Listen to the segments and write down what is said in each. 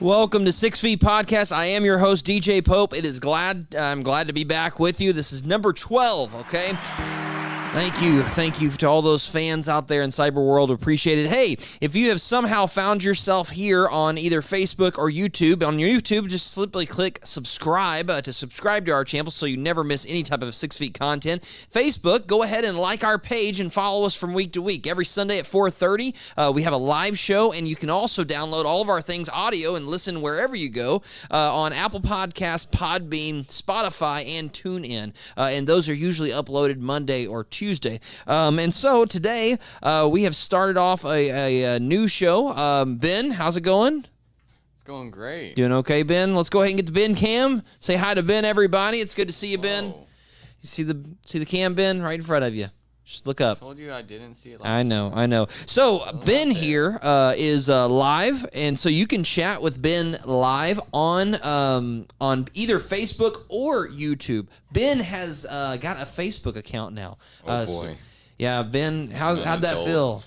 Welcome to 6 Feet Podcast. I am your host, DJ Pope. I'm glad to be back with you. This is number 12, okay? Thank you to all those fans out there in cyber world. Appreciate it. Hey, if you have somehow found yourself here on either Facebook or YouTube, on your YouTube, just simply click subscribe to subscribe to our channel so you never miss any type of 6 Feet content. Facebook, go ahead and like our page and follow us from week to week. Every Sunday at 4:30, we have a live show, and you can also download all of our things audio and listen wherever you go on Apple Podcasts, Podbean, Spotify, and TuneIn. And those are usually uploaded Monday or Tuesday. And so today we have started off a new show. Ben, how's it going? It's going great. Doing okay, Ben? Let's go ahead and get the Ben cam. Say hi to Ben, everybody. It's good to see you, Ben. You see the cam, Ben, right in front of you. Just look up. I told you I didn't see it last I know. So Ben here is live, and so you can chat with Ben live on either Facebook or YouTube. Ben has got a Facebook account now. Oh boy. Yeah, Ben, how'd that feel?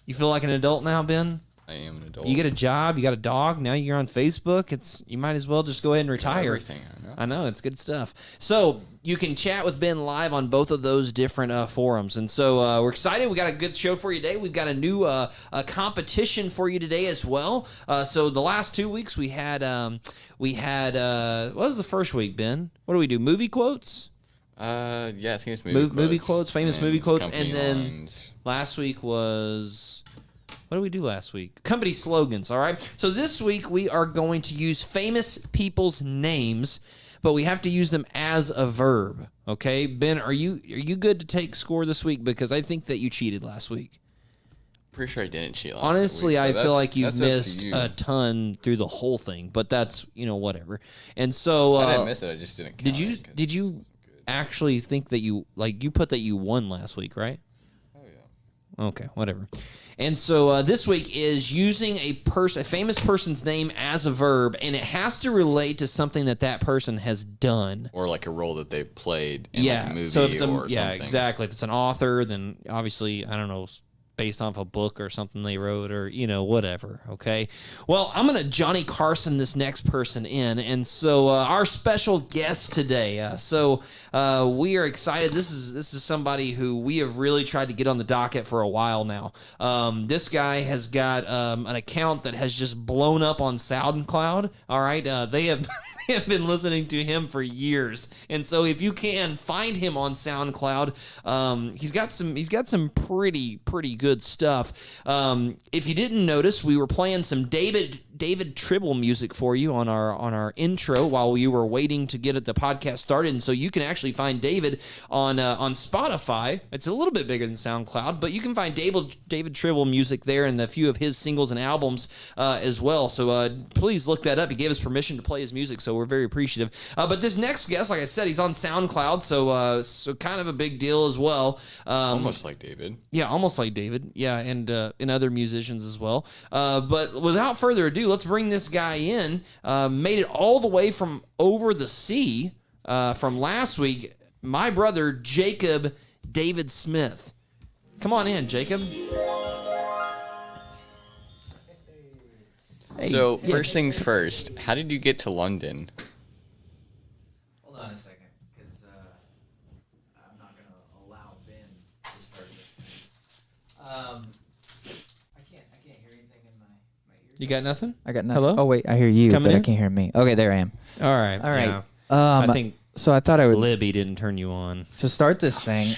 You feel like an adult now, Ben? I am an adult. You get a job, you got a dog, now you're on Facebook. You might as well just go ahead and retire. Everything, I know, it's good stuff. So you can chat with Ben live on both of those different forums. And so we're excited. We got a good show for you today. We've got a new competition for you today as well. So the last 2 weeks we had what was the first week, Ben? What do we do? Movie quotes? Yeah, I think it's movie quotes, famous movie quotes. And then lines. Last week was... What did we do last week? Company slogans, all right? So this week we are going to use famous people's names, but we have to use them as a verb, okay? Ben, are you good to take score this week? Because I think that you cheated last week. Pretty sure I didn't cheat last Honestly, week. I feel like you've missed you. a ton through the whole thing, but that's, whatever. And so... I didn't miss it, I just didn't count Did you actually think that you put that you won last week, right? Oh, yeah. Okay, whatever. And so this week is using a famous person's name as a verb, and it has to relate to something that person has done. Or like a role that they've played in like a movie so if it's or yeah, something. Exactly. If it's an author, then obviously, I don't know, based off a book or something they wrote or, whatever, okay? Well, I'm going to Johnny Carson this next person in, and so our special guest today, we are excited. This is somebody who we have really tried to get on the docket for a while now. This guy has got an account that has just blown up on SoundCloud, all right? They have... have been listening to him for years, and so if you can find him on SoundCloud, he's got some pretty good stuff. If you didn't notice, we were playing some David Tribble music for you on our intro while you were waiting to get the podcast started, and so you can actually find David on Spotify. It's a little bit bigger than SoundCloud, but you can find David Tribble music there and a few of his singles and albums as well. So please look that up. He gave us permission to play his music, so we're very appreciative. But this next guest, like I said, he's on SoundCloud, so kind of a big deal as well. Almost like David. Yeah, almost like David. Yeah, and other musicians as well. But without further ado, let's bring this guy in. Made it all the way from over the sea from last week. My brother, Jacob David Smith. Come on in, Jacob. Hey, so, first things first, how did you get to London? Hold on a second, because I'm not going to allow Ben to start this thing. I can't hear anything in my ear. You got nothing? I got nothing. Hello? Oh, wait, I hear you, Coming but in? I can't hear me. Okay, there I am. All right. Yeah. I think So I thought I would... Libby didn't turn you on. To start this thing,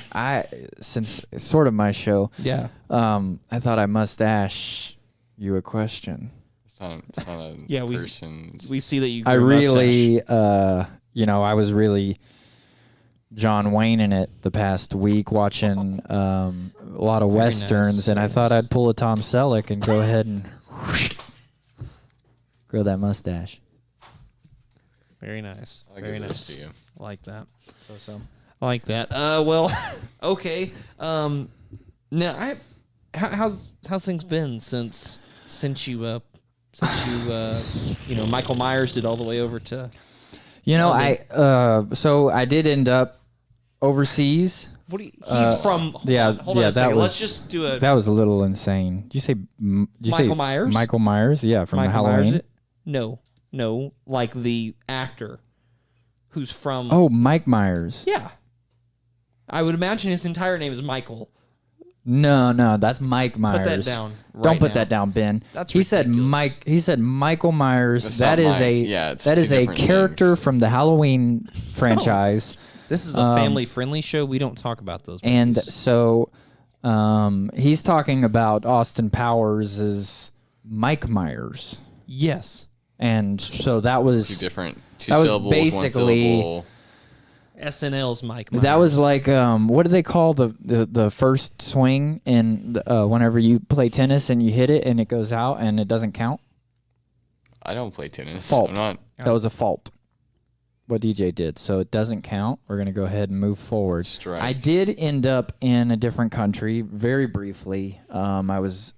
since it's sort of my show, Yeah. I thought I must ask you a question. It's not a Yeah, person's... we see that you. I grew a really, mustache. I was really John Wayne in it the past week, watching a lot of Very westerns, nice, and very I thought nice. I'd pull a Tom Selleck and go ahead and grow that mustache. Very nice. I'll Very give this nice. to you. I like that. So. I like that. Well, okay. Now, how's things been since you Michael Myers did all the way over to. So I did end up overseas. What do you, he's from. Hold on a second. Let's just do a. That was a little insane. Did you say Michael Myers? Michael Myers, yeah, from Michael Halloween. Myers? No, like the actor who's from. Oh, Mike Myers. Yeah. I would imagine his entire name is Michael. No, that's Mike Myers. Put that down. Don't put now. that down, Ben. That's he said ridiculous. Mike. He said Michael Myers. That's That not is Mike. a Yeah, it's that two is a different character names. from the Halloween franchise. This is a family-friendly show. We don't talk about those movies. And so he's talking about Austin Powers as Mike Myers. yes. And so that Two was different. Two that was syllables, basically- one syllable. SNL's Mike Myers. that was like what do they call the first swing in whenever you play tennis and you hit it and it goes out and it doesn't count? I don't play tennis. Fault. I'm not. That was a fault. What DJ did. So it doesn't count. We're going to go ahead and move forward. Strike. I did end up in a different country very briefly. I was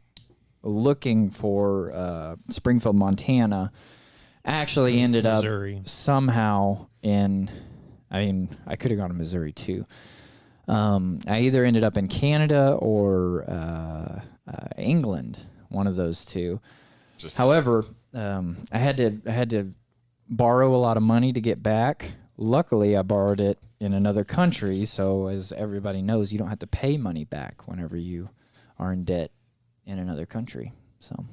looking for Springfield, Montana. Actually ended Missouri. up somehow in, I mean, I could have gone to Missouri too. I either ended up in Canada or England, one of those two. Just, However, I had to borrow a lot of money to get back. Luckily, I borrowed it in another country, so as everybody knows, you don't have to pay money back whenever you are in debt in another country. So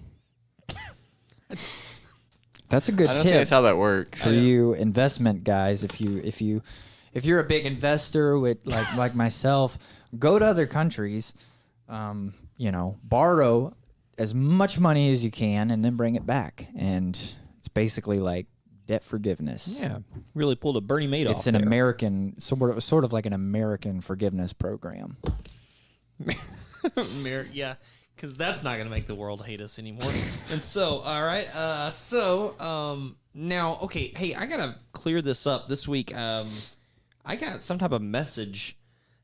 that's a good I don't think tip that's how that works. for you investment guys. If you're a big investor with like myself, go to other countries. Borrow as much money as you can and then bring it back. And it's basically like debt forgiveness. Yeah. Really pulled a Bernie Madoff. It's an there. American sort of like an American forgiveness program. Yeah, because that's not going to make the world hate us anymore. And so, all right. Now, okay. Hey, I got to clear this up this week. I got some type of message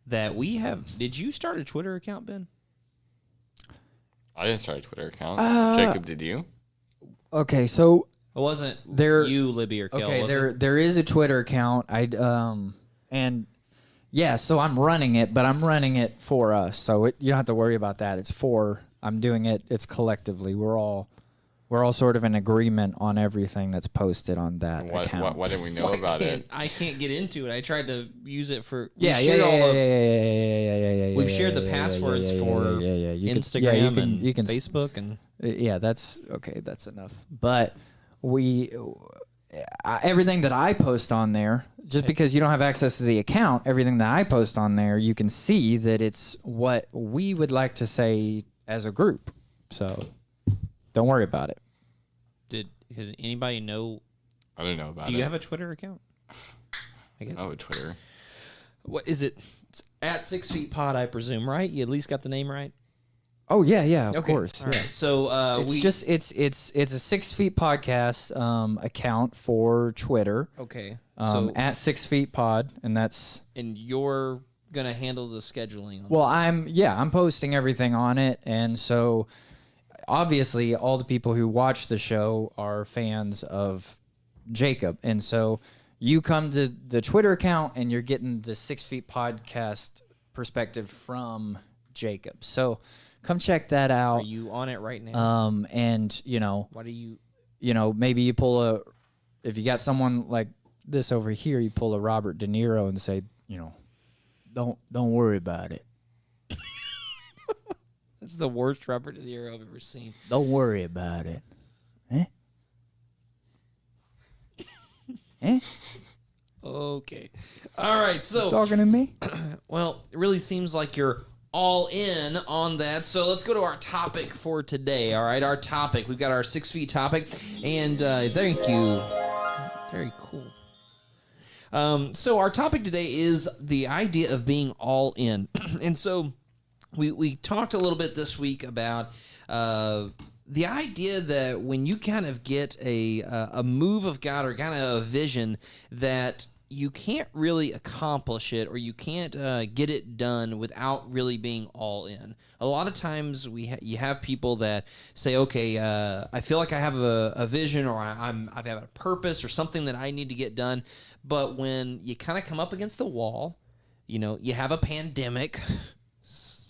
that we have. Did you start a Twitter account, Ben? I didn't start a Twitter account. Jacob, did you? Okay, so It wasn't There- you, Libby, or Kel, okay, was there it? there is a Twitter account. And yeah, so I'm running it, but I'm running it for us. So you don't have to worry about that. I'm doing it. It's collectively. We're all sort of in agreement on everything that's posted on that account. Why didn't we know about it? I can't get into it. I tried to use it for. Yeah. We've shared the passwords for Instagram and Facebook and. Yeah, that's okay. That's enough. But everything that I post on there, just because you don't have access to the account, everything that I post on there, you can see that it's what we would like to say as a group. So don't worry about it. Does anybody know? I don't know about it. Do you have a Twitter account? I guess. Oh, a Twitter. What is it? It's at 6 Feet Pod, I presume, right? You at least got the name right. Oh yeah, of Okay. course. All right. So It's a 6 Feet podcast account for Twitter. Okay. At 6 Feet Pod, and that's And you're gonna handle the scheduling. well. I'm posting everything on it, and so obviously all the people who watch the show are fans of Jacob, and so you come to the Twitter account and you're getting the 6 Feet podcast perspective from Jacob. So come check that out. Are you on it right now? And Why do you? maybe you pull if you got someone like this over here, you pull a Robert De Niro and say, don't worry about it. That's the worst Robert De Niro I've ever seen. Don't worry about it. Eh? Eh? Okay. All right. So, Talking to me? well, it really seems like you're all in on that. So let's go to our topic for today. All right, our topic. We've got our 6 feet topic, and thank you. Very cool. So our topic today is the idea of being all in, and so we talked a little bit this week about the idea that when you kind of get a move of God or kind of a vision that you can't really accomplish it, or you can't get it done without really being all in. A lot of times you have people that say, okay, I feel like I have a vision, or I've a purpose or something that I need to get done. But when you kind of come up against the wall, you have a pandemic,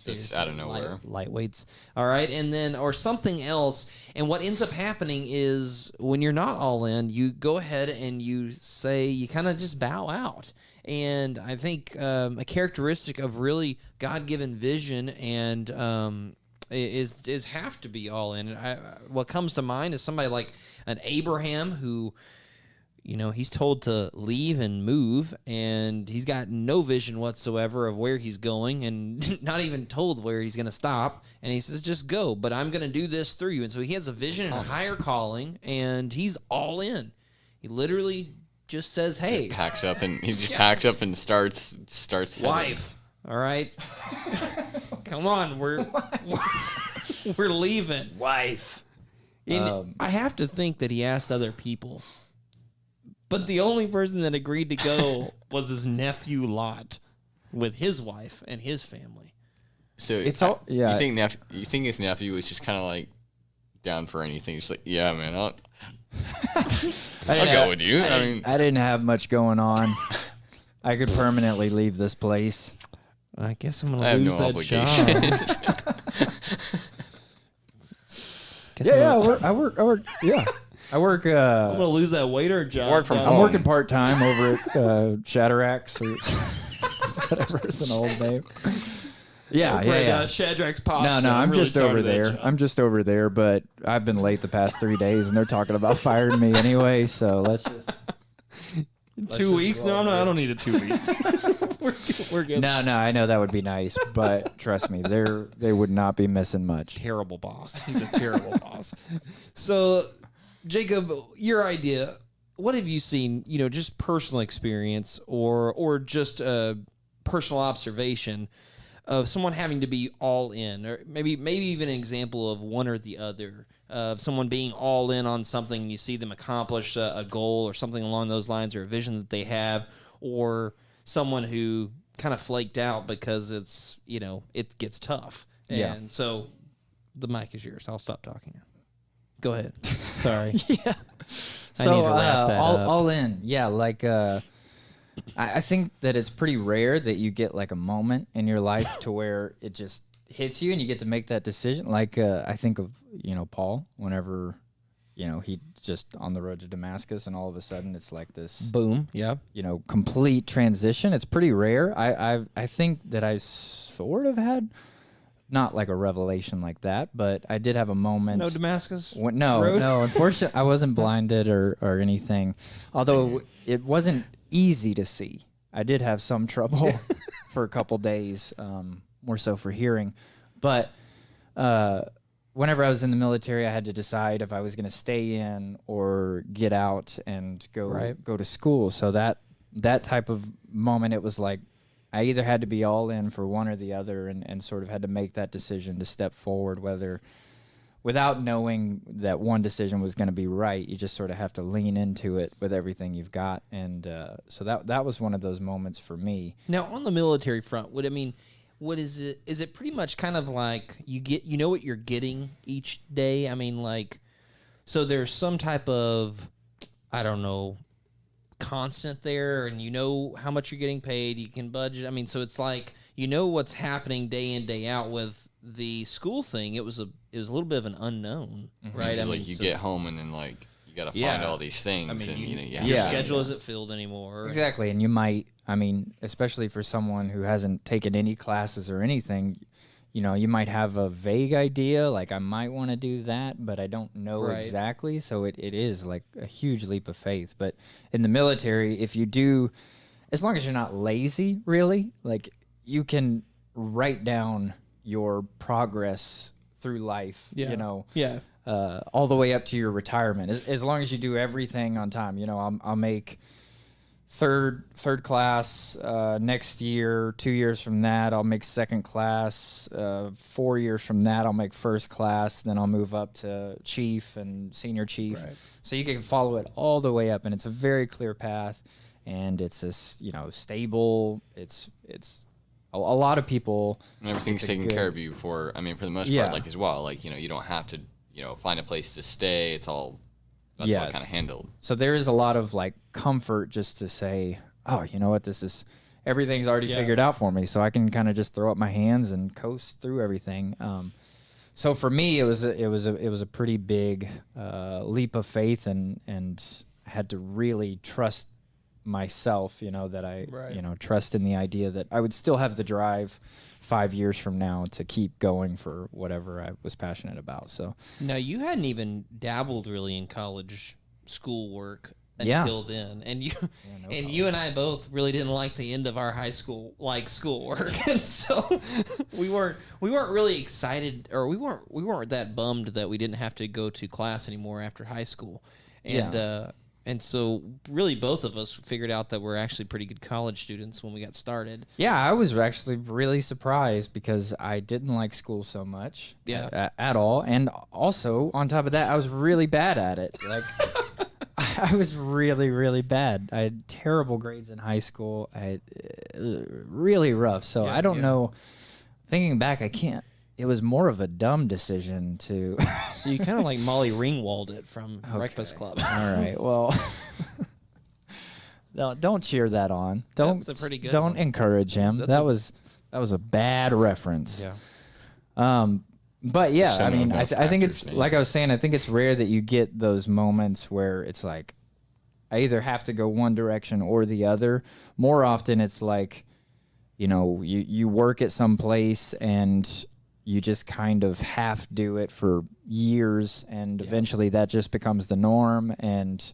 Just out of nowhere. Lightweights. All right. And then, or something else. And what ends up happening is when you're not all in, you go ahead and you say, you kind of just bow out. And I think a characteristic of really God-given vision and is have to be all in. What comes to mind is somebody like an Abraham who, you know, he's told to leave and move, and he's got no vision whatsoever of where he's going, and not even told where he's going to stop. And he says, just go, but I'm going to do this through you. And so he has a vision and a higher calling, and he's all in. He literally just says, hey. Packs up and starts heading. Wife, all right? Come on, we're leaving. Wife. And I have to think that he asked other people. But the only person that agreed to go was his nephew Lot with his wife and his family. So It's all yeah. you think his nephew was just kind of like down for anything? Just like, yeah, man, I'll go with you. I mean, I didn't have much going on. I could permanently leave this place. I guess I'm going I to have lose no that job. obligations. I work. Yeah, I work. I'm going to lose that waiter job. Work from down home. I'm working part time over at Shadrack's or whatever is an old name. Yeah. Shadrack's Pasta. No, I'm really just tired over of that there. job. I'm just over there, but I've been late the past 3 days, and they're talking about firing me anyway. So let's just. 2 weeks? No, I don't need it 2 weeks. we're good. No, I know that would be nice, but trust me, they would not be missing much. Terrible boss. He's a terrible boss. So, Jacob, your idea, what have you seen, you know, just personal experience or just personal observation of someone having to be all in, or maybe even an example of one or the other, of someone being all in on something and you see them accomplish a goal or something along those lines, or a vision that they have, or someone who kind of flaked out because it's, you know, it gets tough. Yeah. And so the mic is yours. I'll stop talking now. Go ahead. Sorry. Yeah. I need to wrap that up. all in. Yeah, like I think that it's pretty rare that you get like a moment in your life to where it just hits you and you get to make that decision. Like I think of, you know, Paul, whenever, you know, he just on the road to Damascus and all of a sudden it's like this Boom. Yeah. you know, complete transition. It's pretty rare. I think that I sort of had not like a revelation like that, but I did have a moment. No Damascus? No. Unfortunately, I wasn't blinded or anything. Although it wasn't easy to see. I did have some trouble for a couple days, more so for hearing. But whenever I was in the military, I had to decide if I was going to stay in or get out and go to school. So that type of moment, it was like I either had to be all in for one or the other, and sort of had to make that decision to step forward, whether without knowing that one decision was going to be right. You just sort of have to lean into it with everything you've got. And so that was one of those moments for me. Now, on the military front, what is it? Is it pretty much kind of like you know what you're getting each day? I mean, like, so there's some type of, I don't know, constant there, and you know how much you're getting paid, you can budget. I mean, so it's like, you know what's happening day in, day out. With the school thing, it was a little bit of an unknown, right? I mean, like you get home and then like you got to find all these things. I mean, and you know, your schedule isn't filled anymore. Exactly. And you might, I mean, especially for someone who hasn't taken any classes or anything, you know, you might have a vague idea, like I might want to do that, but I don't know exactly. So it is like a huge leap of faith. But in the military, if you do, as long as you're not lazy, really, like you can write down your progress through life, you know, all the way up to your retirement. As long as you do everything on time, you know, I'll make third class next year. 2 years from that, I'll make second class. 4 years from that, I'll make first class. Then I'll move up to chief and senior chief. Right. So you can follow it all the way up, and it's a very clear path, and it's a, you know, stable. It's a lot of people. And everything's taken care of you for the most part, like as well. Like, you know, you don't have to, you know, find a place to stay. It's all. That's all kind of handled. So there is a lot of like comfort just to say, oh, you know what, this is everything's already figured out for me, so I can kind of just throw up my hands and coast through everything. So for me, it was a pretty big leap of faith, and I had to really trust myself, that I trust in the idea that I would still have the drive 5 years from now to keep going for whatever I was passionate about. So now, you hadn't even dabbled really in college schoolwork until then, and you and I both really didn't like the end of our high school schoolwork, and so we weren't really excited, or we weren't that bummed that we didn't have to go to class anymore after high school, and so really both of us figured out that we're actually pretty good college students when we got started. Yeah, I was actually really surprised because I didn't like school so much at all. And also, on top of that, I was really bad at it. Like, I was really, really bad. I had terrible grades in high school. Really rough. So I don't know. Thinking back, I can't. It was more of a dumb decision to. So you kind of like Molly Ringwald it from Breakfast Club. All right. Well, no, don't cheer that on. That's a pretty good Don't one. encourage him. That was a bad reference. Yeah. But yeah, I mean, I think it's like I was saying. I think it's rare that you get those moments where it's like, I either have to go one direction or the other. More often, it's like, you work at some place and you just kind of half do it for years, and eventually that just becomes the norm, and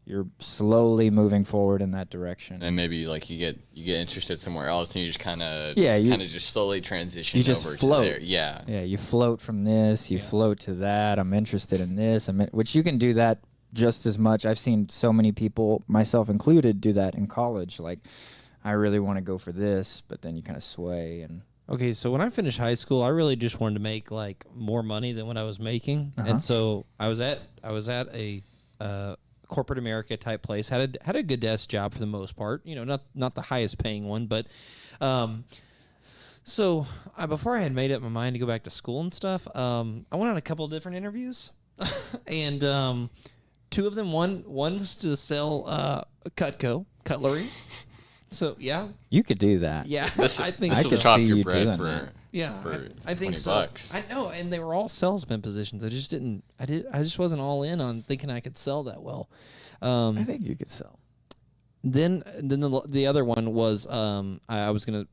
you're slowly moving forward in that direction. And maybe like you get interested somewhere else, and you just kind of just slowly transition over float. to there. Yeah, you float from this, you float to that. I'm interested in this, which you can do that just as much. I've seen so many people, myself included, do that in college. Like, I really want to go for this, but then you kind of sway and. Okay, so when I finished high school, I really just wanted to make like more money than what I was making, and so I was at a corporate America type place. Had a good desk job for the most part. Not the highest paying one, but so before I had made up my mind to go back to school and stuff, I went on a couple of different interviews, and two of them, one was to sell Cutco cutlery. So yeah, you could do that. Yeah, I think this so. will chop your you bread doing for that. Yeah, I think $20. so. I know, and they were all salesman positions. I just wasn't all in on thinking I could sell that well. I think you could sell. Then the other one was I was gonna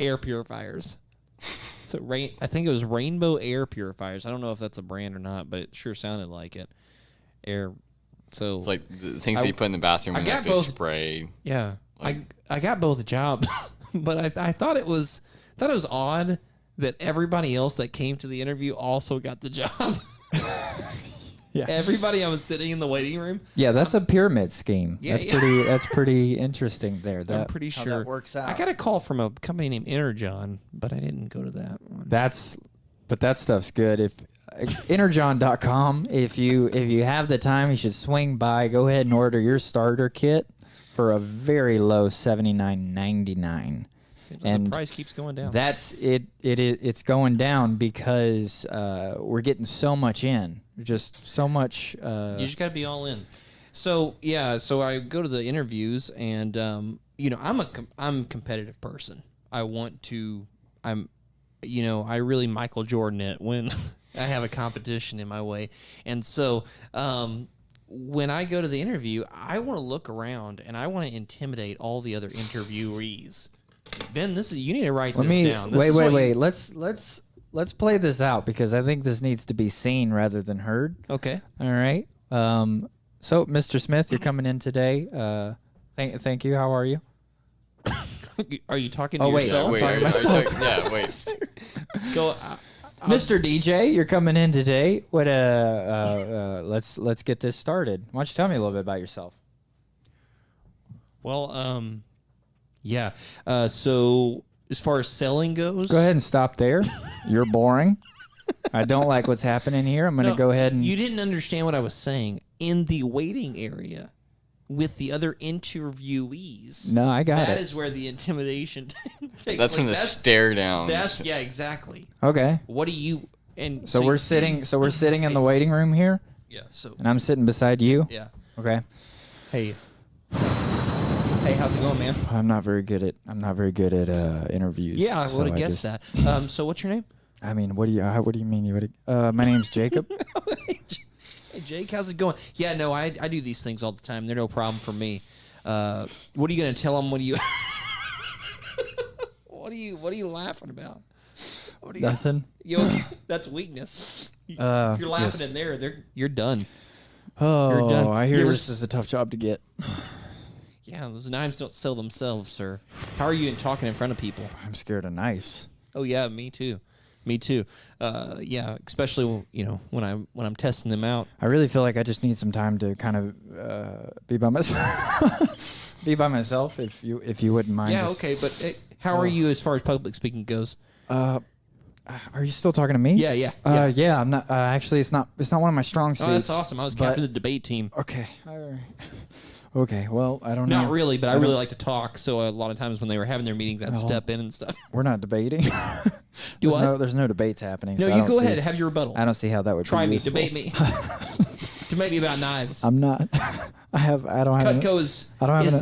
air purifiers. So I think it was Rainbow Air Purifiers. I don't know if that's a brand or not, but it sure sounded like it. So it's like the things that you put in the bathroom and like they spray. Yeah. I got both jobs, but I thought it was odd that everybody else that came to the interview also got the job. Yeah. Everybody I was sitting in the waiting room. Yeah, that's a pyramid scheme. Yeah, that's pretty interesting there. I'm pretty how sure that works out. I got a call from a company named Energon, but I didn't go to that one. But that stuff's good. If Energon.com, if you have the time, you should swing by. Go ahead and order your starter kit for a very low $79.99. Seems like the price keeps going down. That's it. It's going down because we're getting so much in. Just so much. You just got to be all in. So yeah. So I go to the interviews, and I'm a competitive person. I really Michael Jordan it when I have a competition in my way, and so. When I go to the interview, I want to look around and I want to intimidate all the other interviewees. Ben, you need to write this down. Wait. Let's play this out because I think this needs to be seen rather than heard. Okay. All right. So, Mr. Smith, you're coming in today. Thank you. How are you? Are you talking to yourself? Wait. Go. Mr. DJ, you're coming in today. What? Let's get this started. Why don't you tell me a little bit about yourself? Well, yeah. So as far as selling goes, go ahead and stop there. You're boring. I don't like what's happening here. I'm going to go ahead and. You didn't understand what I was saying. In the waiting area with the other interviewees. No, I got it. That is where the intimidation takes That's when the stare down. Yeah, exactly. Okay. What do you and so we're sitting in the waiting room here? Yeah, so and I'm sitting beside you? Yeah. Okay. Hey, Jay, how's it going, man? I'm not very good at interviews. Yeah, I so would have guessed that. So what's your name? I mean, what do you mean? My name's Jacob. Hey, Jake, how's it going? Yeah, no, I do these things all the time. They're no problem for me. What are you gonna tell them? What are you? What are you laughing about? Nothing. That's weakness. If Yes. you're laughing in there, you're done. Oh, You're done. I hear You ever this is a tough job to get. Yeah, those knives don't sell themselves, sir. How are you in talking in front of people? I'm scared of knives. Oh yeah, me too. Yeah, especially when I'm testing them out. I really feel like I just need some time to kind of be by myself. Be by myself, if you wouldn't mind. Yeah, okay, but how are you as far as public speaking goes? Are you still talking to me? Yeah. Yeah. I'm not. Actually, it's not one of my strong suits. Oh, that's awesome. I was captain of the debate team. Okay. Okay. Well, I don't know. Not really, but I really like to talk. So a lot of times when they were having their meetings, I'd step in and stuff. We're not debating. There's no debates happening. No, so you go ahead. Have your rebuttal. I don't see how that would Try be me. useful. Debate me. Debate me about knives. I'm not. I don't have. Cutco is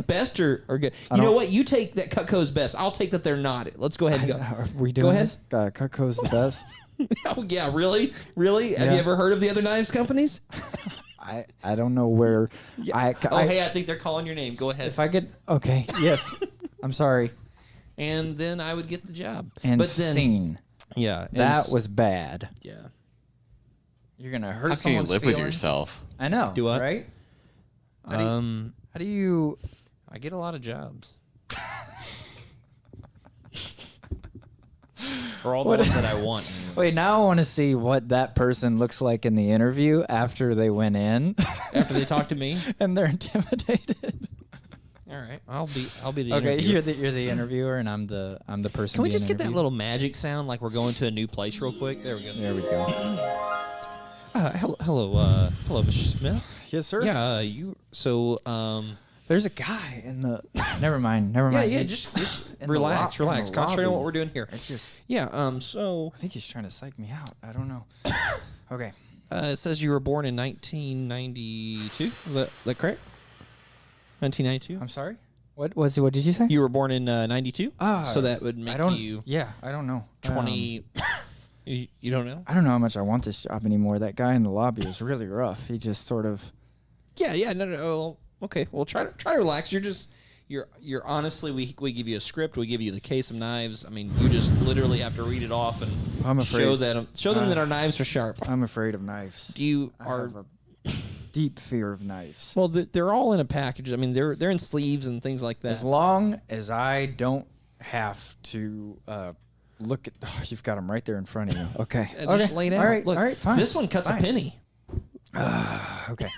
best or good. You know what? You take that Cutco is best. I'll take that they're not. Let's go ahead and go. Are we doing Go ahead. this? Cutco's the best. Oh yeah, really? Have Yeah. you ever heard of the other knives companies? I don't know where. Hey, I think they're calling your name. Go ahead. If I get okay, yes. I'm sorry. And then I would get the job. And but then, scene. Yeah, That was bad. Yeah. You're gonna hurt How can you someone's live with feelings? yourself? I know. Do what? Right? How do you? I get a lot of jobs. Or all the ones that I want. anyways. Wait, now I want to see what that person looks like in the interview after they went in. After they talk to me. And they're intimidated. All right, I'll be the Okay, interviewer. you're the interviewer, and I'm the person. Can we being just get that interviewed. little magic sound like we're going to a new place real quick? There we go. There we go. Hello, Mr. Smith. Yes, sir. Yeah, you. So, There's a guy in the. Never mind. yeah. Just In the relax. in the Concentrate on what lobby. we're doing here. It's just. Yeah. So, I think he's trying to psych me out. I don't know. Okay. it says you were born in 1992. Is that correct? 1992. I'm sorry. What did you say? You were born in 92. So that would make you Yeah, I don't know. 20. You don't know? I don't know how much I want this job anymore. That guy in the lobby is really rough. He just sort of. Yeah. No. Oh, okay. Well, try to relax. You're honestly. We give you a script. We give you the case of knives. I mean, you just literally have to read it off and I'm afraid- show them that our knives are sharp. I'm afraid of knives. Do you I have a deep fear of knives. Well, they're all in a package. I mean, they're in sleeves and things like that. As long as I don't have to look at. Oh, you've got them right there in front of you. Okay. Just Okay. lay down. All right. Look, all right. Fine. This one cuts Fine. a penny. Okay.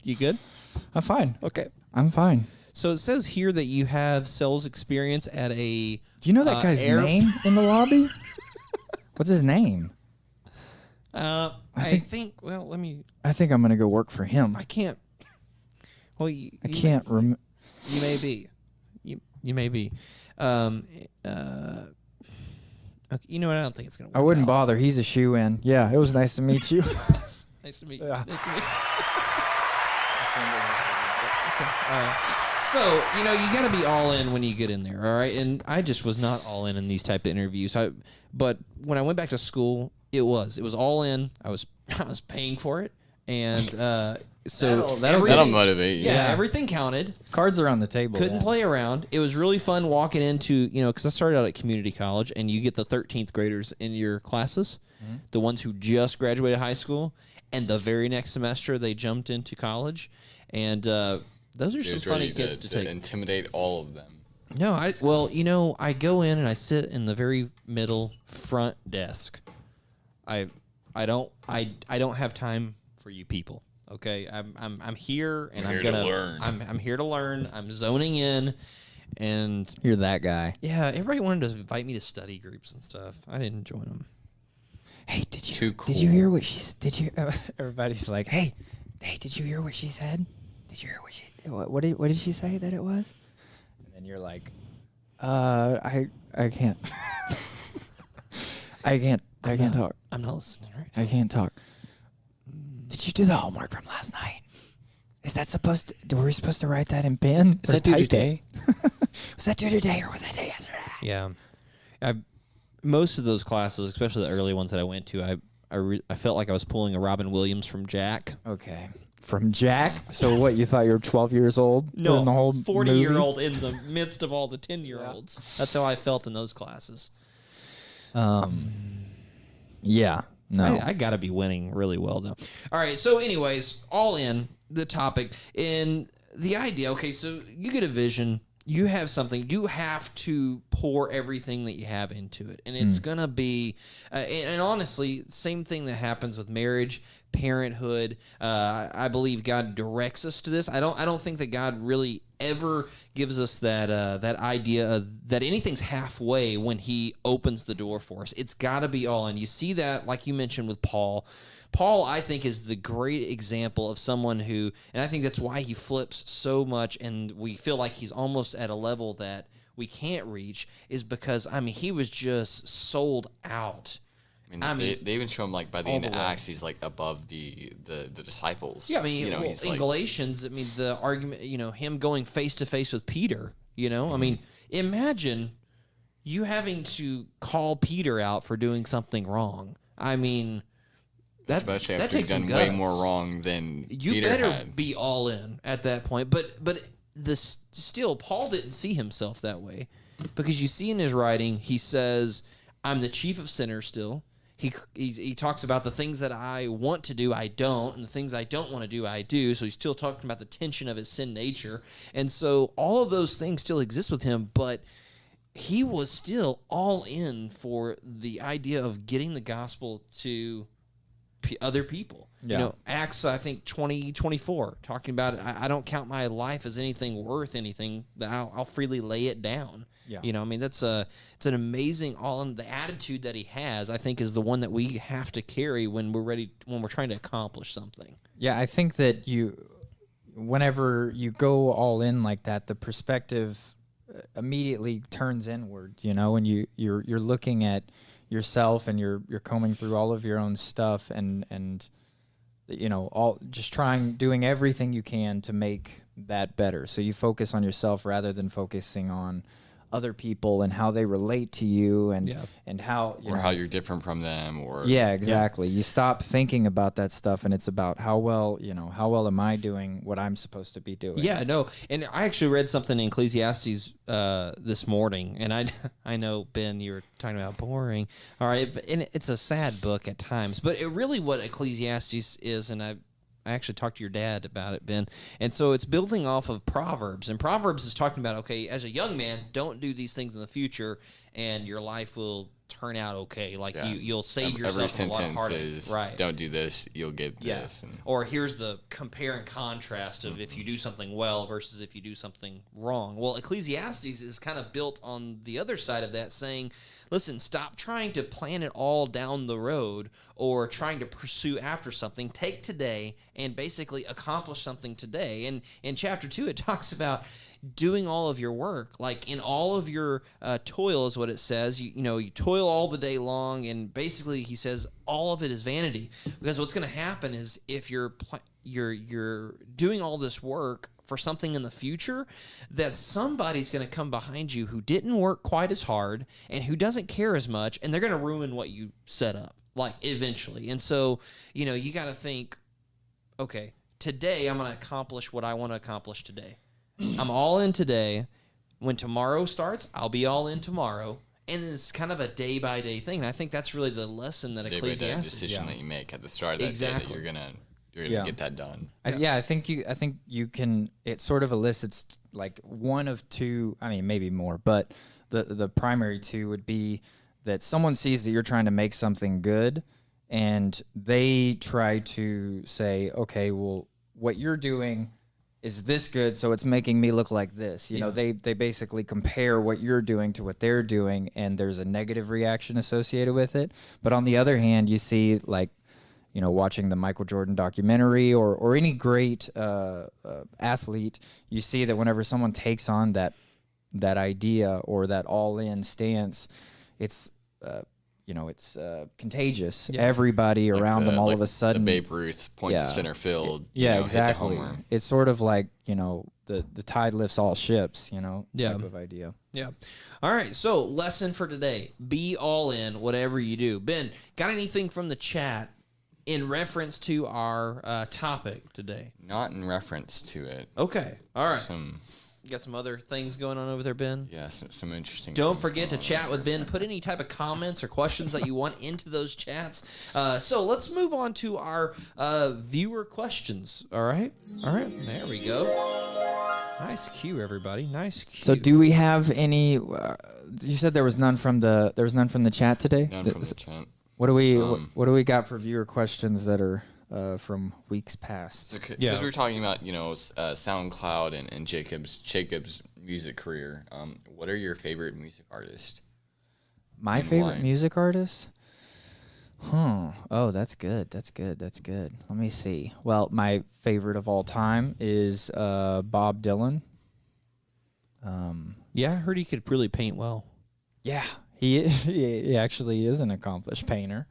You good? I'm fine. Okay. I'm fine. So it says here that you have sales experience at a. Do you know that guy's name in the lobby? What's his name? I think. Well, let me. I think I'm gonna go work for him. I can't. Well, I can't remember. You may be. You may be. Okay, you know what? I don't think it's gonna work. I wouldn't out. bother. He's a shoe-in. Yeah, it was nice to meet you. Nice to meet you. Yeah. Nice to meet you. Okay. All right. So, you got to be all in when you get in there, all right? And I just was not all in these type of interviews. But when I went back to school, it was all in. I was paying for it. And so That'll motivate you. Yeah, everything counted. Cards are on the table. Couldn't Dad. play around. It was really fun walking into, because I started out at community college, and you get the 13th graders in your classes, the ones who just graduated high school, and the very next semester they jumped into college, and those are some funny kids to take. Intimidate all of them. No, I go in and I sit in the very middle front desk. I don't have time for you people. Okay, I'm here and I'm gonna learn. I'm here to learn. I'm zoning in, and You're that guy. yeah, everybody wanted to invite me to study groups and stuff. I didn't join them. Hey, did you Too cool. Did you hear what she? Did you? Everybody's like, hey, did you hear what she said? Did you hear what she? What did she say that it was? And then you're like, I can't. I can't talk. I'm not listening right I can't talk. Did you do the homework from last night? Is that supposed to? Were we supposed to write that in pen? Is that due today? Was that due today or was that due yesterday? Yeah, most of those classes, especially the early ones that I went to, I felt like I was pulling a Robin Williams from Jack. Okay. From Jack? So what, you thought you were 12 years old? No, in the whole 40-year-old in the midst of all the 10-year-olds. Yeah. That's how I felt in those classes. Yeah. No. I got to be winning really well, though. All right, so anyways, all in, the topic, and the idea, okay, so you get a vision, you have something, you have to pour everything that you have into it, and it's going to be, and honestly, same thing that happens with marriage, parenthood. I believe God directs us to this. I don't think that God really ever gives us that idea of that anything's halfway when He opens the door for us. It's got to be all in. You see that, like you mentioned with Paul. Paul, I think, is the great example of someone who, and I think that's why he flips so much, and we feel like he's almost at a level that we can't reach, is because, I mean, he was just sold out. I mean, they even show him, like, by the end of Acts, he's, like, above the disciples. Yeah, I mean, he's in like, Galatians, I mean, the argument, him going face-to-face with Peter, I mean, imagine you having to call Peter out for doing something wrong. I mean, especially after he's done way more wrong than Peter better had. Be all in at that point. But still, Paul didn't see himself that way, because you see in his writing, he says, I'm the chief of sinners still. He talks about the things that I want to do, I don't, and the things I don't want to do, I do. So he's still talking about the tension of his sin nature. And so all of those things still exist with him, but he was still all in for the idea of getting the gospel to other people. Yeah. Acts, I think 20:24, talking about I don't count my life as anything worth anything, that I'll freely lay it down. Yeah. I mean, it's an amazing the attitude that he has, I think, is the one that we have to carry when we're trying to accomplish something. Yeah, I think that whenever you go all in like that, the perspective immediately turns inward, when you're looking at yourself and you're combing through all of your own stuff and all just doing everything you can to make that better. So you focus on yourself rather than focusing on other people and how they relate to you and how how you're different from them exactly. You stop thinking about that stuff and it's about how well am I doing what I'm supposed to be doing. Yeah, no. And I actually read something in Ecclesiastes this morning, and I know, Ben, you were talking about boring. All right, and it's a sad book at times, but really what Ecclesiastes is, and I actually talked to your dad about it, Ben. And so it's building off of Proverbs. And Proverbs is talking about, okay, as a young man, don't do these things in the future, and your life will turn out okay. Like you'll save yourself a lot of heartache. Is, right. Don't do this, you'll get this. And or here's the compare and contrast of if you do something well versus if you do something wrong. Well, Ecclesiastes is kind of built on the other side of that, saying, listen, stop trying to plan it all down the road or trying to pursue after something. Take today and basically accomplish something today. And in chapter 2, it talks about doing all of your work, like in all of your toil is what it says. You toil all the day long, and basically he says all of it is vanity, because what's going to happen is if you're doing all this work for something in the future, that somebody's going to come behind you who didn't work quite as hard and who doesn't care as much, and they're going to ruin what you set up, like, eventually. And so, you got to think, okay, today I'm going to accomplish what I want to accomplish today. I'm all in today. When tomorrow starts, I'll be all in tomorrow. And it's kind of a day-by-day thing. And I think that's really the lesson that Ecclesiastes... Day-by-day decision that you make at the start of that day that you're gonna get that done. I think you can... It sort of elicits like one of two... I mean, maybe more. But the primary two would be that someone sees that you're trying to make something good, and they try to say, okay, well, what you're doing... is this good, so it's making me look like this. They basically compare what you're doing to what they're doing, and there's a negative reaction associated with it. But on the other hand, you see, like, watching the Michael Jordan documentary or any great athlete, you see that whenever someone takes on that idea or that all-in stance, it's it's contagious. Yeah. Everybody around them all of a sudden. The Babe Ruth point to center field. Exactly. Hit the homer. It's sort of like the tide lifts all ships. Type of idea. Yeah. All right. So lesson for today: be all in, whatever you do. Ben, got anything from the chat in reference to our topic today? Not in reference to it. Okay. All right. You got some other things going on over there, Ben? Yeah, some interesting. Don't forget to chat with Ben. Put any type of comments or questions that you want into those chats. So let's move on to our viewer questions. All right. There we go. Nice cue, everybody. Nice cue. So, do we have any? You said there was none from the chat today. None from the chat. What do we got for viewer questions that are from weeks past? Because we were talking about SoundCloud and Jacob's music career. What are your favorite music artists? My favorite music artist? Oh, that's good. Let me see. Well, my favorite of all time is Bob Dylan. Yeah, I heard he could really paint well. Yeah, he actually is an accomplished painter.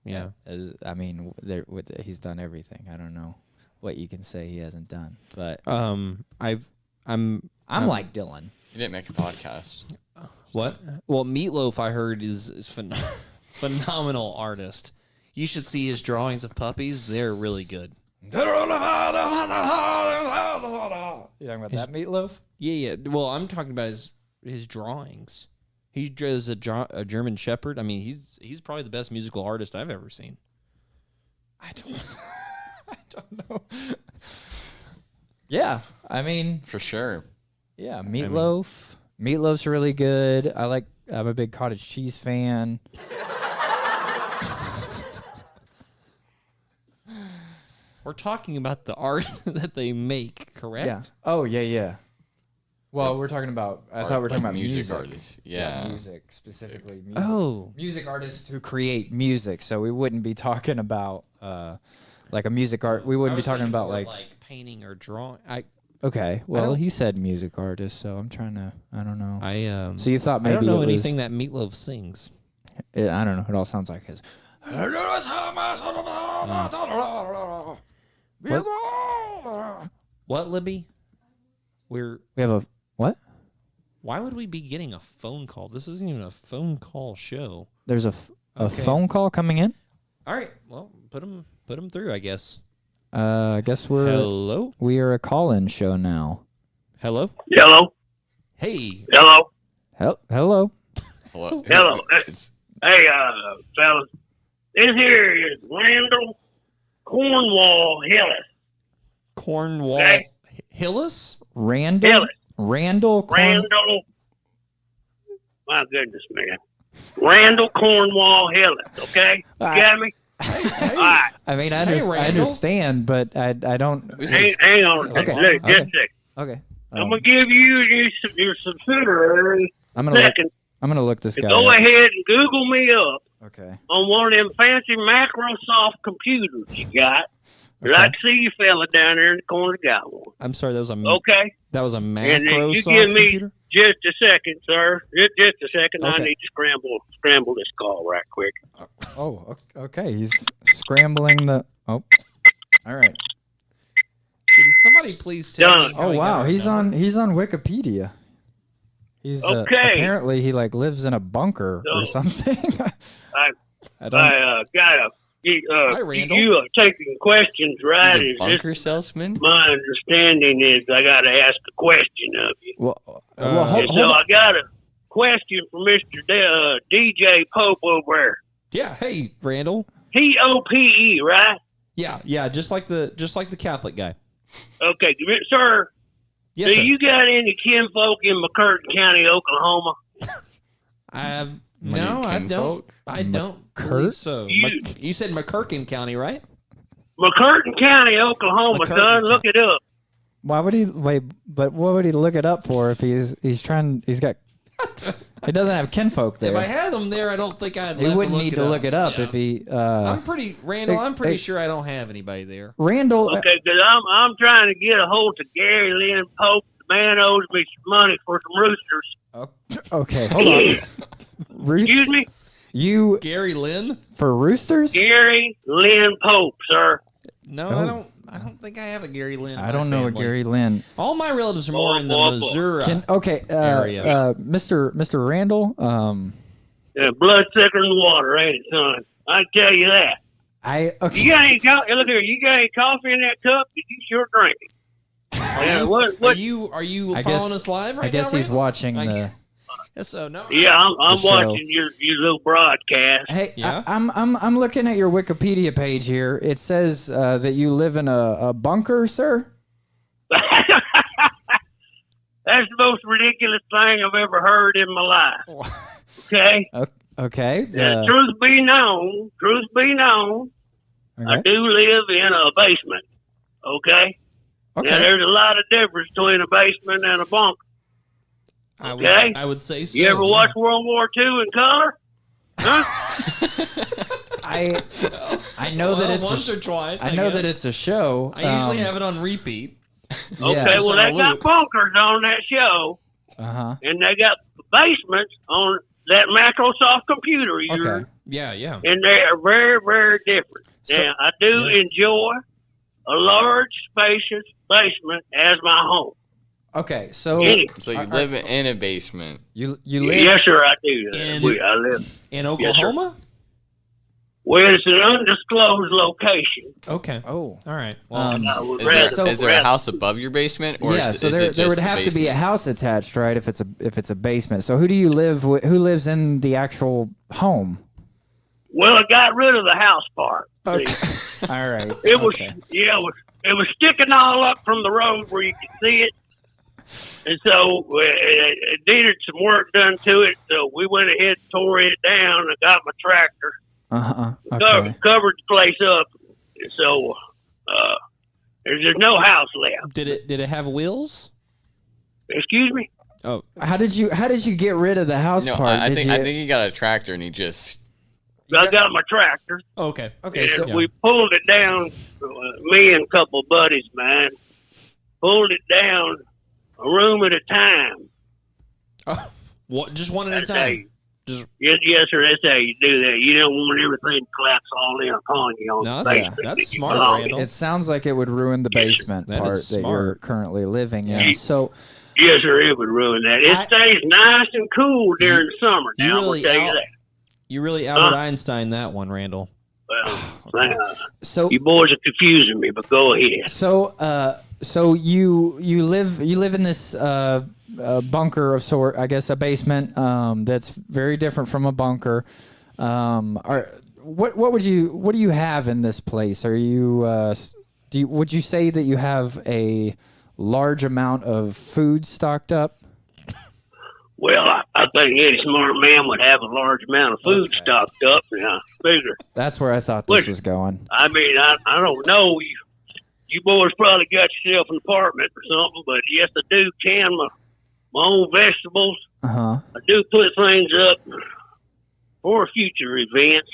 Yeah. He's done everything. I don't know what you can say he hasn't done, but I'm like Dylan. You didn't make a podcast. What? Well, Meatloaf, I heard, is phenomenal artist. You should see his drawings of puppies. They're really good. You talking about that Meatloaf? Yeah. Well, I'm talking about his drawings. He draws a German Shepherd. I mean, he's probably the best musical artist I've ever seen. I don't know. Yeah, I mean, for sure. Yeah, Meatloaf. Meatloaf's really good. I'm a big cottage cheese fan. We're talking about the art that they make, correct? Yeah. Oh, yeah. Well, we're talking about. I thought we were talking about music artists. Yeah, music specifically. Music. Oh, music artists who create music. So we wouldn't be talking about like a music art. We wouldn't be talking about like painting or drawing. Okay. Well, he said music artist, so I'm trying to. I don't know. So you thought maybe I don't know anything that Meatloaf sings. I don't know. It all sounds like his. What, Libby? We have a what? Why would we be getting a phone call? This isn't even a phone call show. There's a phone call coming in. All right. Well, put them through, I guess. I guess Hello. We are a call-in show now. Hello. Hello. Hey. Hello. Hello. Hello. Hey, fellas. This here is Randall Cornwall Hillis. Cornwall okay. Hillis? Randall. Hillis. Randall. Randall. My goodness, man. Randall Cornwall Hillis. Okay, you got me. Hey. All right. I mean, I understand, but I don't. Hang on. Okay. Look, just a second. Okay. I'm gonna give you your subsidiary. I'm gonna look this guy Go up. ahead and Google me up. Okay. On one of them fancy Microsoft computers you got. Okay. I see you fella down there in the corner got one. I'm sorry, that was a okay. That was a And Microsoft you give me computer? just a second, sir. Just a second. Okay. I need to scramble this call right quick. Oh, okay. He's scrambling the. Oh, all right. Can somebody please tell me? Oh wow, he's on Wikipedia. He's okay. Apparently he lives in a bunker or something. I got a. Hi, Randall. You are taking questions, right? He's a bunker salesman? My understanding is I got to ask a question of you. Well, hold on. I got a question for Mr. DJ Pope over there. Yeah, hey, Randall. Pope, right? Yeah, just like the Catholic guy. Okay, sir. Yes, sir. You got any kinfolk in McCurtain County, Oklahoma? No, I don't. I don't believe so. You said McCurtain County, right? McCurtain County, Oklahoma, son. Look it up. Why would he wait? But what would he look it up for if he's trying? He doesn't have kinfolk there. If I had them there, I don't think I'd. He wouldn't need to look it up if he. I'm pretty sure I don't have anybody there. Randall. Okay, because I'm trying to get a hold of Gary Lynn Pope. The man owes me some money for some roosters. Okay, hold on. Excuse me? You Gary Lynn? for roosters? Gary Lynn Pope, sir. No, Oh. I don't think I have a Gary Lynn. in I my don't know a family. Gary Lynn. All my relatives are more in the boy. Missouri. Okay, Mr. Randall. Yeah, blood thicker than water, ain't it, son? I can tell you that. Okay. You got any coffee? Look here. You got any coffee in that cup? You sure drink it. Yeah, what? Are you I following guess- us live right now? I guess he's Randall? watching I the. guess so. No. Yeah, I'm The show. watching your little broadcast. Hey, Yeah? I'm looking at your Wikipedia page here. It says that you live in a bunker, sir. That's the most ridiculous thing I've ever heard in my life. Okay? Okay. Truth be known, I Okay. do live in a basement. Okay? Now, Okay. there's a lot of difference between a basement and a bunker. Okay. I would say so. You ever yeah. watch World War II in color? Huh? I know that it's once a, or twice. I know that it's a show. I usually have it on repeat. Okay, Yeah. well, they got bunkers on that show, Uh-huh. and they got basements on that Microsoft computer. Okay. Yeah. And they are very, very different. So- Now, I do enjoy a large, spacious basement as my home. Okay. So Any- So you live in a basement. you live. Yes, sir, I do. And- I live. In Oklahoma? Well, it's an undisclosed location. Okay. Oh. All right. Well, I would Is rather- there, is there a house above your basement, or Yeah. is, So is there it there would just have to be a basement? house attached, right? If it's a basement. So who do you live with? Who lives in the actual home? Well, I got rid of the house part. See? Okay. All right. It was, Okay. yeah, it was sticking all up from the road where you could see it. And so it needed some work done to it. So we went ahead and tore it down. I got my tractor, Uh-huh. Okay. covered the place up. And so there's no house left. did it have wheels? Excuse me? Oh, How did you get rid of the house No, part? I Did think you, I think he got a tractor and he just. I got my tractor. okay. Okay. And So we pulled it down, me and a couple of buddies of mine, pulled it down a room at a time. What? Just one at a That's how time. you- Just Yes, sir. That's how you do that. You don't want everything to collapse all in upon you on No, the that's- basement. that's that you smart, belong in. Randall. it sounds like it would ruin the basement That part is that you're smart. currently living in. Yeah. So Yes, sir. It would ruin that. It I- stays nice and cool during the summer. you Now, I'm really going to tell you out- that. you really Albert Einstein that one, Randall. Well, so you boys are confusing me, but go ahead. so you live in this bunker of sort, I guess a basement that's very different from a bunker. What do you have in this place? Are you would you say that you have a large amount of food stocked up? Well, I think any smart man would have a large amount of food stocked up. And I figure. That's where I thought this was going. I mean, I don't know. You boys probably got yourself an apartment or something, but yes, I do can my own vegetables. Uh-huh. I do put things up for future events,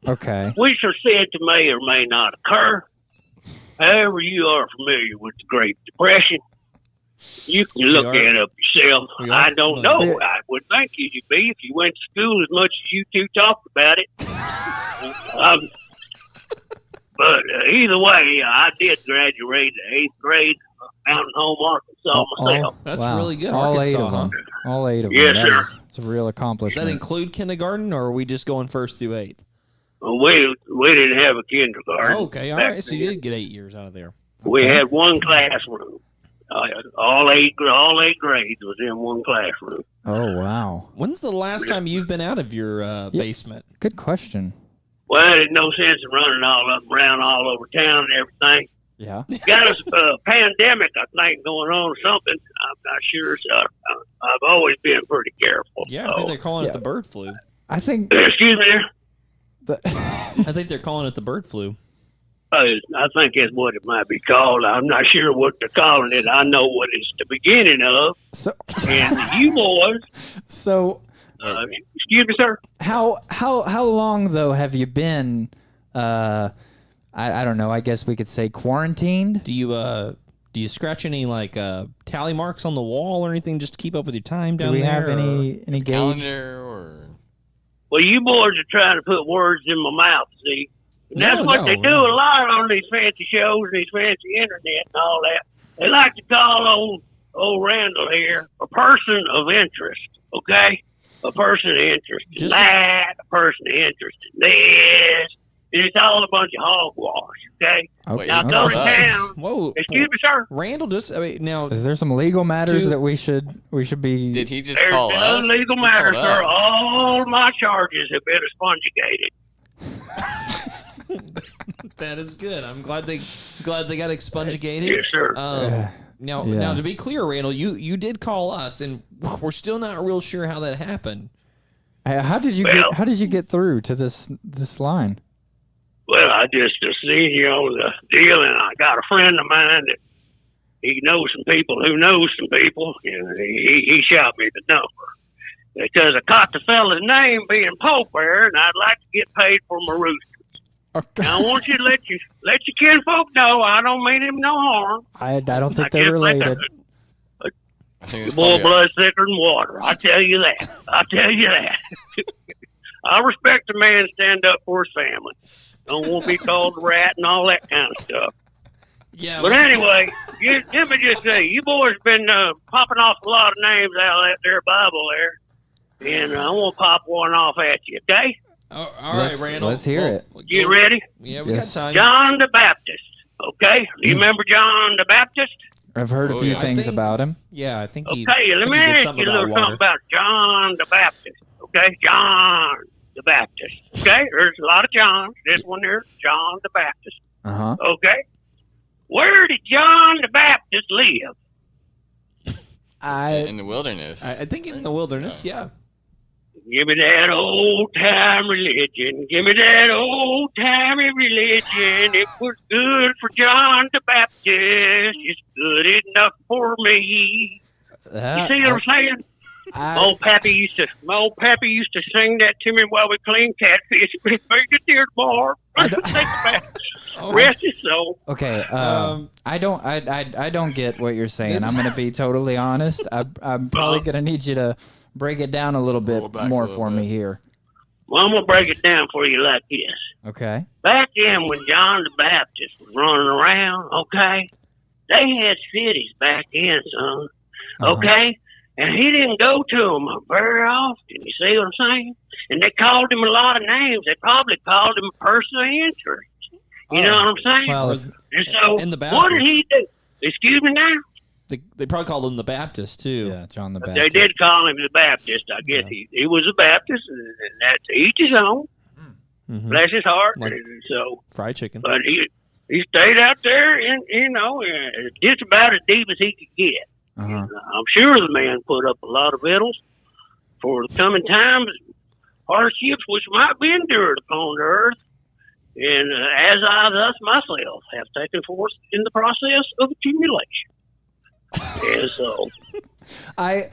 Okay. which are said to may or may not occur. However, you are familiar with the Great Depression. You can look We are. that up yourself. We are I don't know. familiar. I would think you'd be if you went to school as much as you two talked about it. But either way, I did graduate in 8th grade, Mountain Home, Arkansas myself. That's Wow. really good. All eight Arkansas, of huh? them. All eight of Yes, them. sir. That's a real Does accomplishment. that include kindergarten, or are we just going 1st through 8th? We didn't have a kindergarten. Oh, okay, all back right. So you then. did get 8 years out of there. We Okay. had one classroom. All eight grades was in one classroom. Oh, wow. When's the last time you've been out of your basement? Good question. Well, there's no sense in running all up and around all over town and everything. Yeah. Got us a pandemic, I think, going on or something. I'm not sure. So I've always been pretty careful. Yeah, I think they're calling Yeah. it the bird flu. I think Excuse me there. I think they're calling it the bird flu. I think that's what it might be called. I'm not sure what they're calling it. I know what it's the beginning of. so. And you boys, So excuse me, sir. how long though have you been? I don't know. I guess we could say quarantined. Do you scratch any like tally marks on the wall or anything just to keep up with your time down Do we there? have or- any gauge? Calendar or Well, you boys are trying to put words in my mouth, see? And that's what they do a lot on these fancy shows and these fancy internet and all that. They like to call old Randall here a person of interest, okay? A person of interest in that, a person of interest in this. And it's all a bunch of hogwash, okay? Now go to town. Whoa. Excuse me, sir. Randall now. Is there some legal matters that we should be? Did he just There's call no us? legal matter, sir. All my charges have been expunged. That is good. I'm glad they got expunged. Yes, sir. Now, to be clear, Randall, you did call us, and we're still not real sure how that happened. How did you get through to this line? Well, I just seen you on the deal, and I got a friend of mine that he knows some people who knows some people, and he shot me the number because I caught the fella's name being Pope there, and I'd like to get paid for my rooster. Okay. Now, I want you to let your kinfolk know I don't mean him no harm. I don't think they're related. The boy blood's thicker than water. I tell you that. I respect a man stand up for his family. Don't want to be called a rat and all that kind of stuff. Yeah. But anyway, let me just say, you boys been popping off a lot of names out of that there Bible there, and I want to pop one off at you, okay? All right, Randall. Let's hear it. You ready? Yeah, we got time. John the Baptist, okay? Do you remember John the Baptist? I've heard a few things about him. Yeah, I think he. Okay, let me ask you a little something about John the Baptist, okay? John the Baptist, okay? There's a lot of Johns. This one there, John the Baptist. Uh-huh. Okay? Where did John the Baptist live? In the wilderness. I think in the wilderness, yeah. Give me that old-time religion. Give me that old-timey religion. It was good for John the Baptist. It's good enough for me. You see what I'm saying? My old pappy used to sing that to me while we cleaned catfish. Make it dear tomorrow. Rest his soul. Okay, I don't get what you're saying. I'm going to be totally honest. I'm probably going to need you to break it down a little bit more for me here. Well, I'm going to break it down for you like this. Okay. Back then when John the Baptist was running around, okay, they had cities back then, son. Okay? And he didn't go to them very often. You see what I'm saying? And they called him a lot of names. They probably called him a person of interest. You know what I'm saying? Well, and so, and the what did he do? Excuse me now? They probably called him the Baptist, too. Yeah, John the Baptist. They did call him the Baptist. I guess he was a Baptist, and that's each his own. Mm-hmm. Bless his heart. Like so fried chicken. But he stayed out there, and just about as deep as he could get. I'm sure the man put up a lot of victuals for the coming times, hardships which might be endured upon the earth, and as I thus myself have taken forth in the process of accumulation. And so, I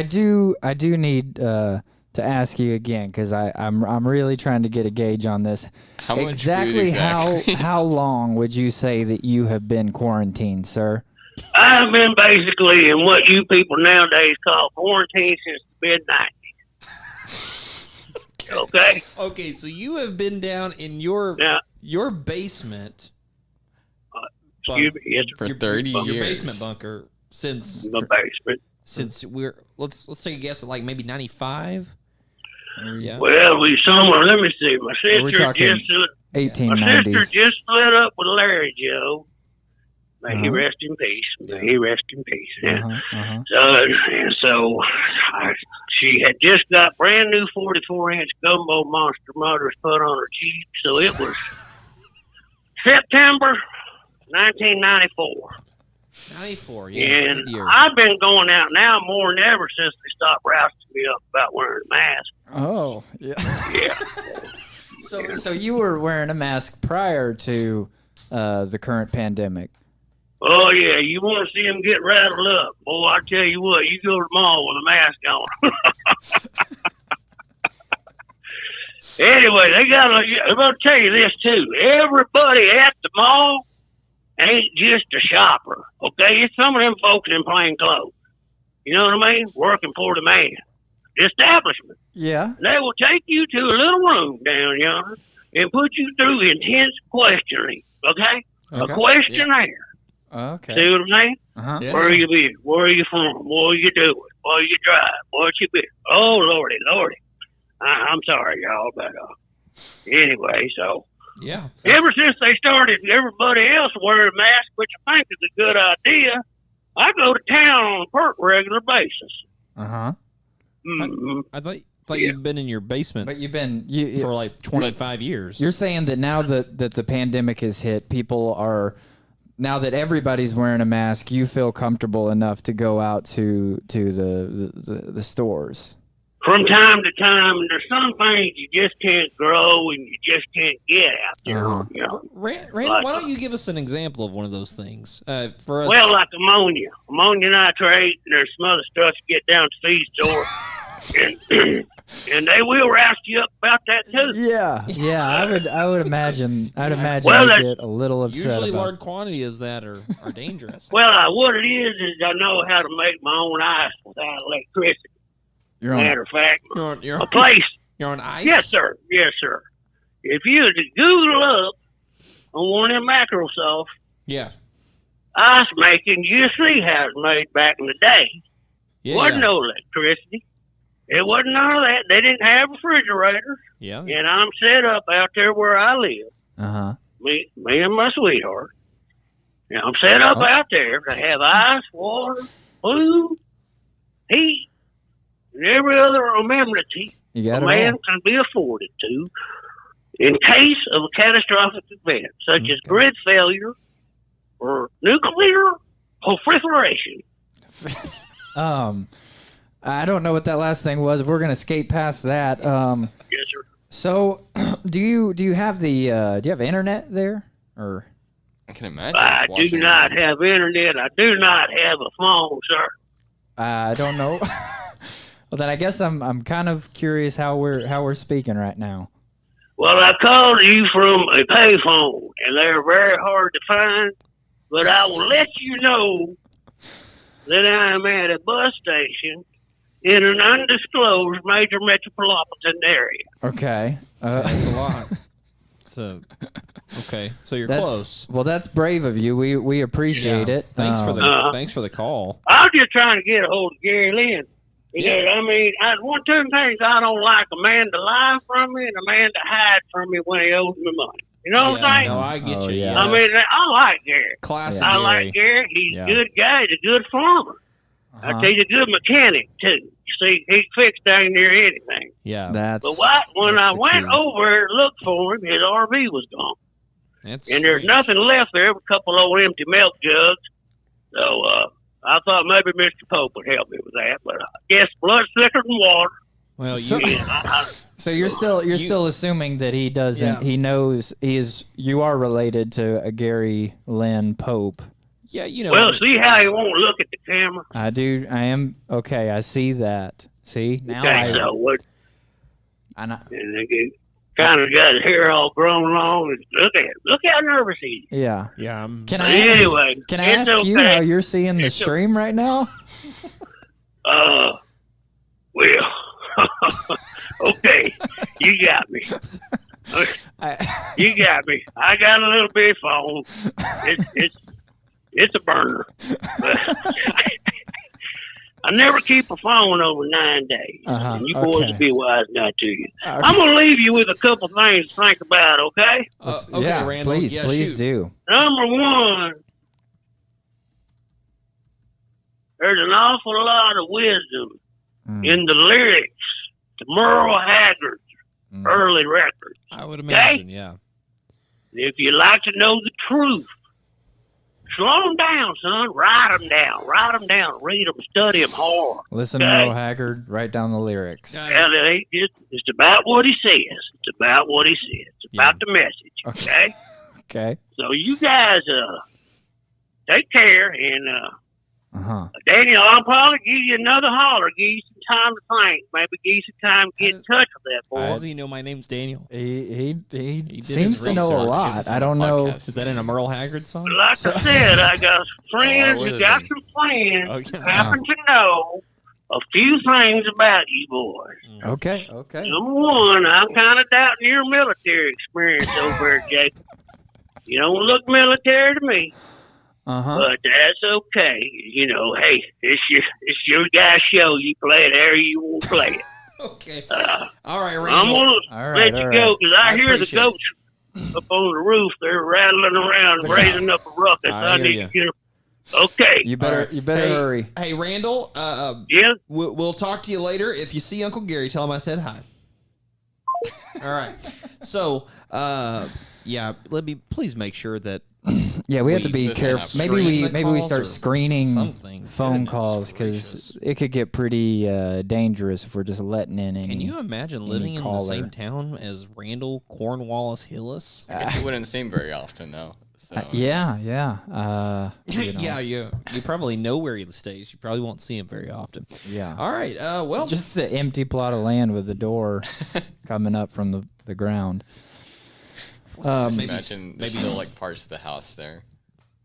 do need to ask you again because I'm really trying to get a gauge on this. How much exactly food exactly? how long would you say that you have been quarantined, sir? I've been basically in what you people nowadays call quarantine since the mid-90s. Okay? Okay, so you have been down in your basement. Excuse me, yes, for 30 years. Your basement bunker since my basement. Since let's take a guess at like maybe 95. Yeah. Well, let me see. My sister just 1890s. My sister just split up with Larry Joe. May he rest in peace. May he rest in peace. So she had just got brand new 44-inch gumbo monster motors put on her Jeep. So it was September 1994. 94, yeah. And I've been going out now more than ever since they stopped rousting me up about wearing a mask. Oh, yeah. Yeah. So you were wearing a mask prior to the current pandemic. Oh, yeah, you want to see them get rattled up. Boy, I tell you what, you go to the mall with a mask on. Anyway, I'm going to tell you this, too. Everybody at the mall ain't just a shopper, okay? It's some of them folks in plain clothes. You know what I mean? Working for the man. establishment. Yeah. They will take you to a little room down yonder and put you through intense questioning. Okay? A questionnaire. Okay. See what I mean? Uh-huh. Yeah. Where you been? Where you from? What you doing? What you drive? What you been? Oh, Lordy. I'm sorry, y'all, but anyway, so Yeah. ever since they started everybody else wearing masks, which I think is a good idea, I go to town on a regular basis. Uh-huh. Mm-hmm. I thought you'd been in your basement But you've been for like 25 years. You're saying that now that the pandemic has hit, people are now that everybody's wearing a mask, you feel comfortable enough to go out to the stores. From time to time, there's some things you just can't grow and you just can't get out there. Uh-huh. You know? Randall, Like, why don't you give us an example of one of those things for us? Well, like ammonia nitrate, and there's some other stuff you get down at the feed store, and they will roust you up about that too. Yeah. I would imagine. I'd imagine Well, they that- get a little upset Usually about. large quantities of that are dangerous. Well, what it is I know how to make my own ice without electricity. You're on. Matter of fact, You're a place. on ice? Yes, sir. Yes, sir. If you were to Google up on one of them Microsoft Yeah. ice making, you see how it's made back in the day. Yeah. Wasn't no electricity. It wasn't none of that. They didn't have refrigerators. Yeah. And I'm set up out there where I live. Uh-huh. Me and my sweetheart. And I'm set up out there to have ice, water, food, heat, and every other amenity You got a it man all. can be afforded to in case of a catastrophic event, such as grid failure or nuclear proliferation. I don't know what that last thing was. We're gonna skate past that. Yes, sir. So, do you have internet there or? I can imagine. I just watching do not have internet. I do not have a phone, sir. I don't know. Well, then I guess I'm kind of curious how we're speaking right now. Well, I called you from a payphone, and they're very hard to find. But I will let you know that I am at a bus station in an undisclosed major metropolitan area. Okay. That's a lot. So, okay. So you're close. Well, that's brave of you. We appreciate Yeah. it. Thanks for Uh-huh. thanks for the call. I was just trying to get a hold of Gary Lynn. Because, I mean, one, two things I don't like: a man to lie from me and a man to hide from me when he owes me money. You know what I'm saying? No, I get Oh, you. yeah. I mean, I like Gary. classic I Gary. like Gary. He's Yeah. a good guy. He's a good farmer. Uh-huh. He's a good mechanic, too. You see, he can fix dang near anything. Yeah. That's But when that's I the went key. over to look for him, his RV was gone. That's And there's strange. nothing left there but a couple old empty milk jugs. So I thought maybe Mr. Pope would help me with that. But I guess blood's thicker than water. Well, So- you So you're still assuming that he doesn't. Yeah. He knows you are related to a Gary Lynn Pope. yeah, you know. Well, see how he won't look at the camera? I do. I am okay. I see that. See now. Okay, so what? I know. And he kind of got his hair all grown long. And look how nervous he is. Yeah. yeah. Can But I? anyway, Can I it's ask you okay. how you're seeing the It's okay. stream right now? Well, okay, you got me. You got me. I got a little bit phone. It's a burner. I never keep a phone over 9 days. Uh-huh, And you boys okay. will be wise not to you. Okay. I'm gonna leave you with a couple things to think about. Okay. Okay, yeah, Randall. please, yeah, please shoot. do. Number one, there's an awful lot of wisdom in the lyrics to Merle Haggard's Mm. early records. I would imagine. Yeah. If you like to know the truth, slow them down, son. Write them down. Write them down. Read them. Study them hard. Listen to Okay. Merle Haggard. Write down the lyrics. Yeah. And it ain't just, it's about what he says. It's about what he says. It's about the message. Okay? Okay. So you guys take care, and Daniel, I'll probably give you another holler. Give you some time to think. Maybe give you some time to get in touch with that How boy. does he know my name's Daniel? He did seems his to know a research. lot. He's I don't from the know. podcast. Is that in a Merle Haggard song? But like I said, I got some friends Oh, who what got is some plans Oh, yeah. who happen to know a few things about you boys. Okay. Number one, I'm kind of doubting your military experience over there, Jake. You don't look military to me. But that's okay. You know, hey, it's your guy's show. You play it however you want to play it. Okay. All right, Randall. I'm gonna let you go because I hear the goats up on the roof. They're rattling around, raising up a ruckus. I need to get them. Okay. You better hurry. Hey, Randall. Yeah. We'll talk to you later. If you see Uncle Gary, tell him I said hi. All right. So, yeah, please make sure that. Yeah, we have to be careful. Maybe we start screening phone calls because it could get pretty dangerous if we're just letting in any. Can you imagine living in the same town as Randall Cornwallis Hillis? I guess you wouldn't see him very often, though. So. Yeah. You know. You probably know where he stays. You probably won't see him very often. Yeah. All right. Well, just an empty plot of land with the door coming up from the ground. Maybe still like parts of the house there.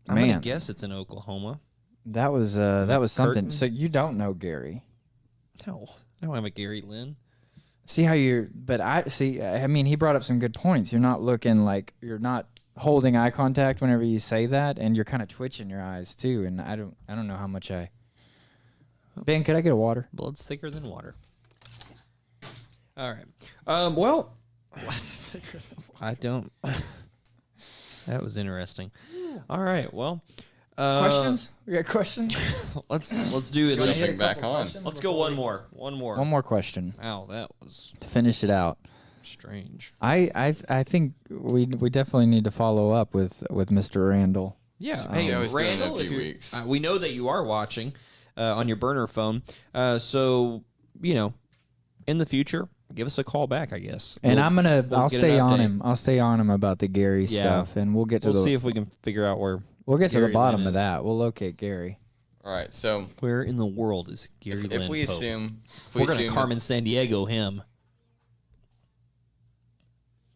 I'm gonna guess it's in Oklahoma. That was something. So you don't know Gary? No, I don't have a Gary Lynn. See how you're, but I see. I mean, he brought up some good points. You're not looking like you're not holding eye contact whenever you say that, and you're kind of twitching your eyes too. And I don't know how much I. Ben, could I get a water? Blood's thicker than water. All right. Well. I don't. That was interesting. All right. Well, questions? We got questions. let's do it. Let's bring back on. Let's go one more. One more question. Wow, that was to finish it out. Strange. I think we definitely need to follow up with Mr. Randall. Yeah. Hey, Randall, we know that you are watching on your burner phone. So in the future. Give us a call back, I guess. And I'll stay on him. I'll stay on him about the Gary stuff, and we'll see if we can figure out where. We'll get to the bottom of that. We'll locate Gary. All right. So where in the world is Gary Lynn if we Pope? assume we're going to Carmen Sandiego him.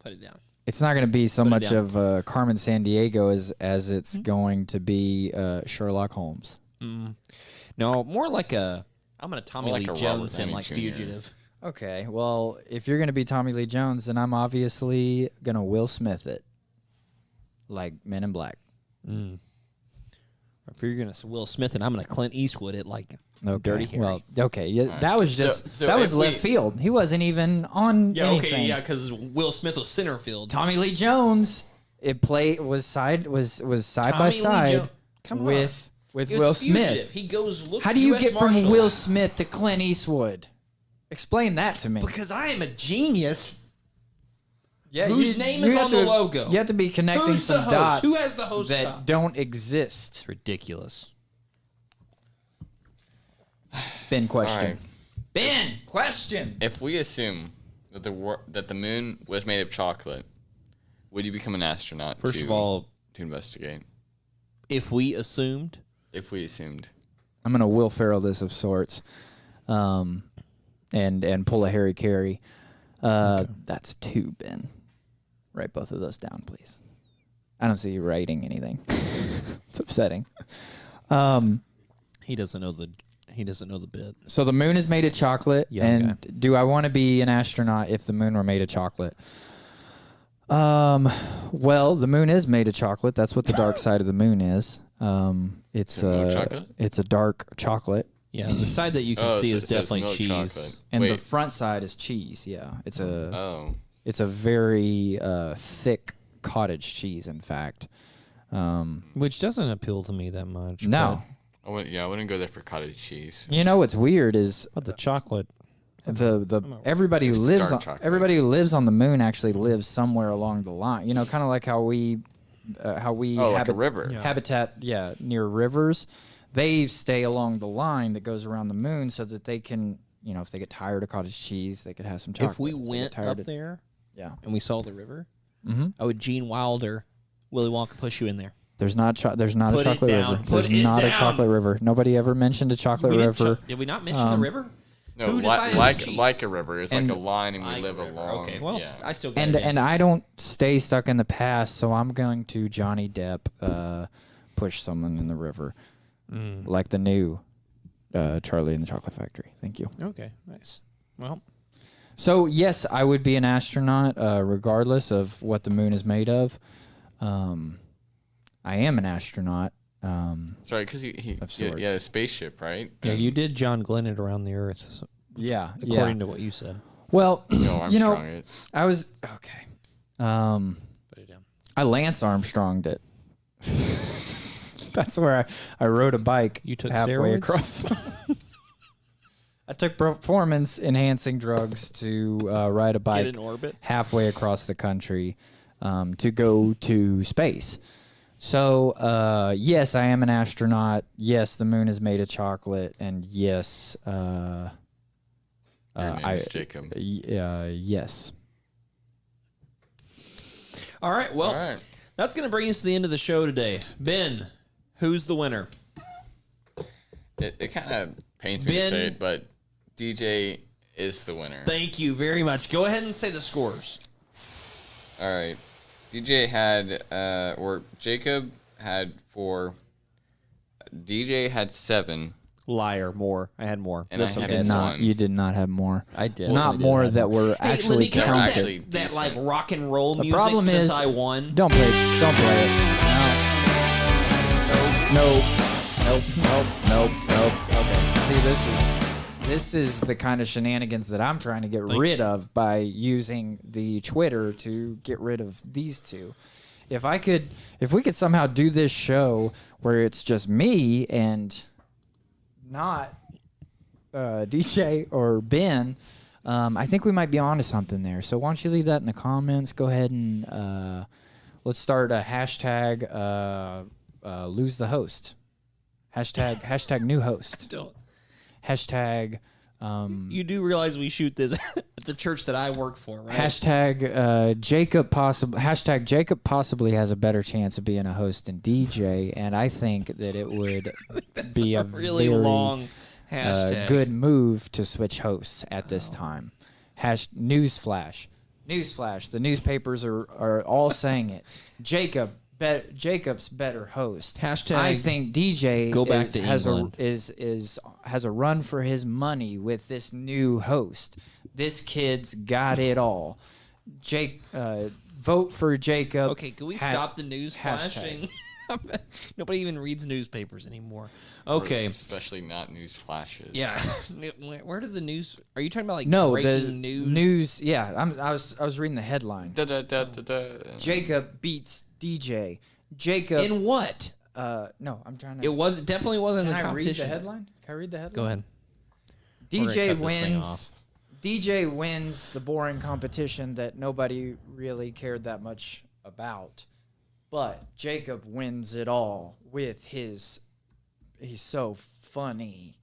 Put it down. It's not going to be so much of Carmen Sandiego as it's going to be Sherlock Holmes. No, more like I'm going to Tommy Lee Jones him like Fugitive. Okay, well, if you're going to be Tommy Lee Jones, then I'm obviously going to Will Smith it, like Men in Black. If you're going to Will Smith it, I'm going to Clint Eastwood it like Dirty Harry. Well, okay, yeah, that was just that was left field. He wasn't even on anything. Okay, yeah, because Will Smith was center field. Tommy Lee Jones, was side by side with Will Smith. He goes look. How do you get from Will Smith to Clint Eastwood? Explain that to me. Because I am a genius. Yeah, whose name is on the logo? You have to be connecting some dots. Who has the host that don't exist? It's ridiculous. Ben, question. Right. Ben, question. If we assume that the moon was made of chocolate, would you become an astronaut? First of all, to investigate. If we assumed, I'm gonna Will Ferrell this of sorts. And pull a Harry Carey. That's 2, Ben. Write both of those down, please. I don't see you writing anything. It's upsetting. He doesn't know the bit. So the moon is made of chocolate, do I want to be an astronaut if the moon were made of chocolate? Well, the moon is made of chocolate. That's what the dark side of the moon is. It's a dark chocolate. Yeah, the side that you can see is definitely cheese, chocolate. And the front side is cheese. Yeah, it's a very thick cottage cheese. In fact, which doesn't appeal to me that much. No, I wouldn't go there for cottage cheese. You know what's weird is the chocolate. Everybody who lives on the moon actually lives somewhere along the line. You know, kind of like how we like a river habitat. Yeah, near rivers. They stay along the line that goes around the moon so that they can, if they get tired of cottage cheese, they could have some chocolate. If we went up there, and we saw the river, I would Gene Wilder, Willy Wonka push you in there. There's not a chocolate river. There's not a chocolate river. Nobody ever mentioned a chocolate river. Did we not mention the river? No, like a river. It's like a line, and we live along. Okay, well, I still get it. And I don't stay stuck in the past, so I'm going to Johnny Depp push someone in the river. Like the new Charlie and the Chocolate Factory. Thank you. Okay, nice. Well, so yes, I would be an astronaut regardless of what the moon is made of. I am an astronaut. Sorry, because he had a spaceship, right? yeah, you did John Glenn it around the Earth, so, Yeah, according to what you said. Well, Armstrong you know, it. I was okay. Put it down. I Lance Armstronged it. That's where I rode a bike. You took halfway steroids? across. I took performance enhancing drugs to ride a bike Get in orbit. halfway across the country to go to space. So yes, I am an astronaut. Yes, the moon is made of chocolate, and yes, Your name is Jacob. yes. All right, well, All right. that's going to bring us to the end of the show today. Ben, who's the winner? It kind of pains me to say it, but DJ is the winner. Thank you very much. Go ahead and say the scores. All right. DJ had, or Jacob had 4. DJ had 7. Liar, more. I had more. And That's I had okay. one. You did not have more. I did. Not I did more have that were Hey, actually Lenny, can I counted. get Actually that like decent. rock and roll The music problem since is I won? Don't play it. No. Nope. Okay. See, this is the kind of shenanigans that I'm trying to get rid of by using the Twitter to get rid of these two. If we could somehow do this show where it's just me and not DJ or Ben, I think we might be onto something there. So why don't you leave that in the comments? Go ahead and let's start a hashtag lose the host. Hashtag new host. Don't. Hashtag You do realize we shoot this at the church that I work for, right? hashtag Jacob possibly has a better chance of being a host than DJ, and I think that it would be a really very long hashtag. good move to switch hosts at this time. Newsflash. The newspapers are all saying it. Jacob's better host. Hashtag I think DJ go back to has England. has a run for his money with this new host. This kid's got it all. Vote for Jacob. Okay, can we stop the news hashtag. flashing? Nobody even reads newspapers anymore. Okay. Especially not news flashes. Yeah. Where did the news? Are you talking about like No, breaking the news? Yeah, I was reading the headline. Jacob beats DJ. Jacob In what? No, I'm trying to. It definitely wasn't Can the I read competition. the headline? Can I read the headline? Go ahead. We're gonna DJ cut this thing wins. off. DJ wins the boring competition that nobody really cared that much about, but Jacob wins it all with his. He's so funny.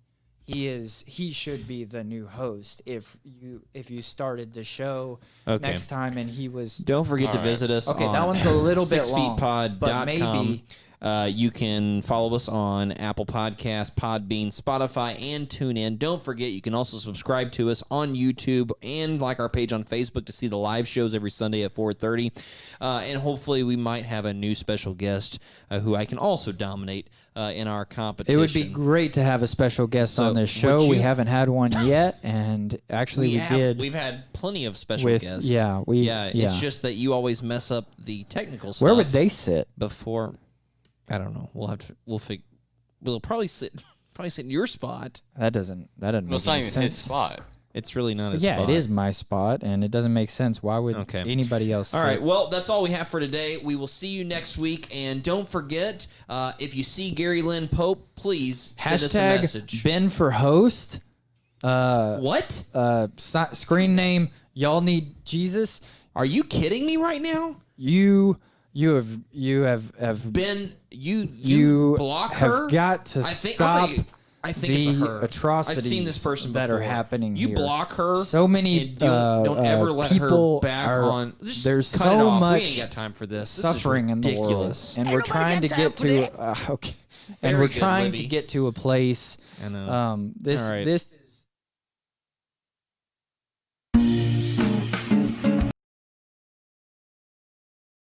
He should be the new host if you started the show next time and he was. Don't forget to All right. visit us. Okay, on that one's a little bit long, sixfeetpod.com. but maybe. You can follow us on Apple Podcasts, Podbean, Spotify, and TuneIn. Don't forget, you can also subscribe to us on YouTube and like our page on Facebook to see the live shows every Sunday at 4:30. And hopefully we might have a new special guest who I can also dominate in our competition. It would be great to have a special guest So, on this would show. We you- haven't had one yet, and actually we did. We've had plenty of special with guests. yeah. It's just that you always mess up the technical stuff. Where would they sit? Before, I don't know. We'll probably sit in your spot. That doesn't No, make it's not any even sense. his spot. It's really not a Yeah, spot. it is my spot, and it doesn't make sense. Why would Okay. anybody else? All sit? right. Well, that's all we have for today. We will see you next week, and don't forget, if you see Gary Lynn Pope, please send us a message. Ben for host. What? Screen name. Y'all need Jesus. Are you kidding me right now? You have Ben, you block have her. got to stop. I think it's a the her. atrocities I've seen this person that are before. happening You here. block her. So many and don't ever let people her back are, on. Just there's cut so it off. much We ain't got time for this. suffering in this the is world, ridiculous. and we're trying to get to okay, and Very we're good, trying Libby. to get to a place. I know. This All right. this